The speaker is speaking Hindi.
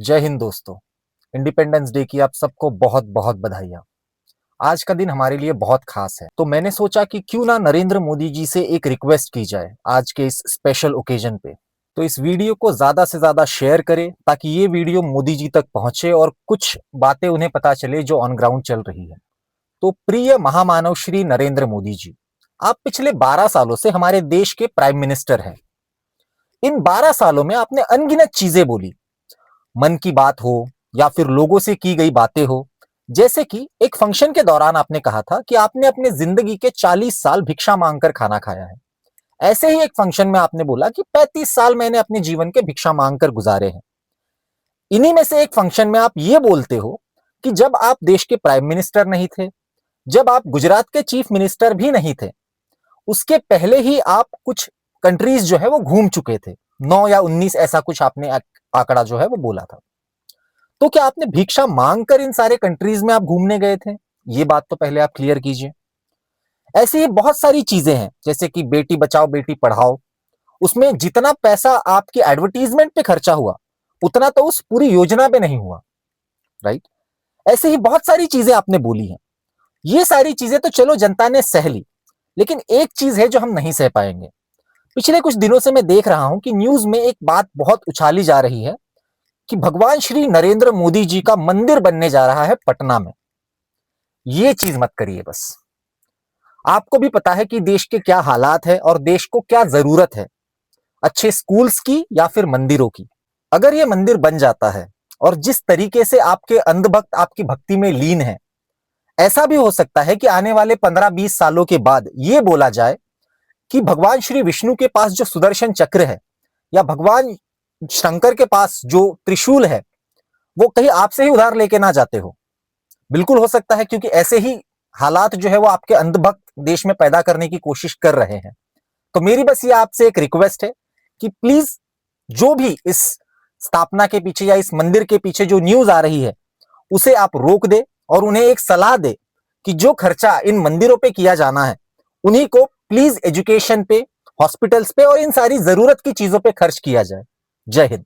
जय हिंद दोस्तों। इंडिपेंडेंस डे की आप सबको बहुत बहुत बधाइयाँ। आज का दिन हमारे लिए बहुत खास है, तो मैंने सोचा कि क्यों ना नरेंद्र मोदी जी से एक रिक्वेस्ट की जाए आज के इस स्पेशल ओकेजन पे। तो इस वीडियो को ज्यादा से ज्यादा शेयर करें ताकि ये वीडियो मोदी जी तक पहुंचे और कुछ बातें उन्हें पता चले जो ऑन ग्राउंड चल रही है। तो प्रिय महामानव श्री नरेंद्र मोदी जी, आप पिछले 12 सालों से हमारे देश के प्राइम मिनिस्टर हैं। इन 12 सालों में आपने अनगिनत चीजें बोली, मन की बात हो या फिर लोगों से की गई बातें हो। जैसे कि एक फंक्शन के दौरान आपने कहा था कि आपने अपने जिंदगी के 40 साल भिक्षा मांगकर खाना खाया है। ऐसे ही एक फंक्शन में आपने बोला कि 35 साल मैंने अपने जीवन के भिक्षा मांगकर गुजारे हैं। इन्हीं में से एक फंक्शन में आप ये बोलते हो कि जब आप देश के प्राइम मिनिस्टर नहीं थे, जब आप गुजरात के चीफ मिनिस्टर भी नहीं थे, उसके पहले ही आप कुछ कंट्रीज जो है वो घूम चुके थे। 9 या 19 ऐसा कुछ आपने आंकड़ा जो है वो बोला था। तो क्या आपने भिक्षा मांगकर इन सारे कंट्रीज में आप घूमने गए थे? ये बात तो पहले आप क्लियर कीजिए। ऐसी ही बहुत सारी चीजें हैं, जैसे कि बेटी बचाओ बेटी पढ़ाओ। उसमें जितना पैसा आपकी एडवर्टीजमेंट पे खर्चा हुआ, उतना तो उस पूरी योजना पे नहीं हुआ, राइट? ऐसे ही बहुत सारी चीजें आपने बोली हैं। ये सारी चीजें तो चलो जनता ने सह ली, लेकिन एक चीज है जो हम नहीं सह पाएंगे। पिछले कुछ दिनों से मैं देख रहा हूं कि न्यूज में एक बात बहुत उछाली जा रही है कि भगवान श्री नरेंद्र मोदी जी का मंदिर बनने जा रहा है पटना में। ये चीज मत करिए बस। आपको भी पता है कि देश के क्या हालात है और देश को क्या जरूरत है, अच्छे स्कूल्स की या फिर मंदिरों की। अगर ये मंदिर बन जाता है और जिस तरीके से आपके अंधभक्त आपकी भक्ति में लीन है, ऐसा भी हो सकता है कि आने वाले 15-20 सालों के बाद ये बोला जाए कि भगवान श्री विष्णु के पास जो सुदर्शन चक्र है या भगवान शंकर के पास जो त्रिशूल है, वो कहीं आपसे ही उधार लेके ना जाते हो। बिल्कुल हो सकता है, क्योंकि ऐसे ही हालात जो है वो आपके अंधभक्त देश में पैदा करने की कोशिश कर रहे हैं। तो मेरी बस ये आपसे एक रिक्वेस्ट है कि प्लीज जो भी इस स्थापना के पीछे या इस मंदिर के पीछे जो न्यूज आ रही है, उसे आप रोक दे और उन्हें एक सलाह दे कि जो खर्चा इन मंदिरों पे किया जाना है, उन्हीं को प्लीज एजुकेशन पे, हॉस्पिटल्स पे और इन सारी जरूरत की चीजों पे खर्च किया जाए। जय हिंद।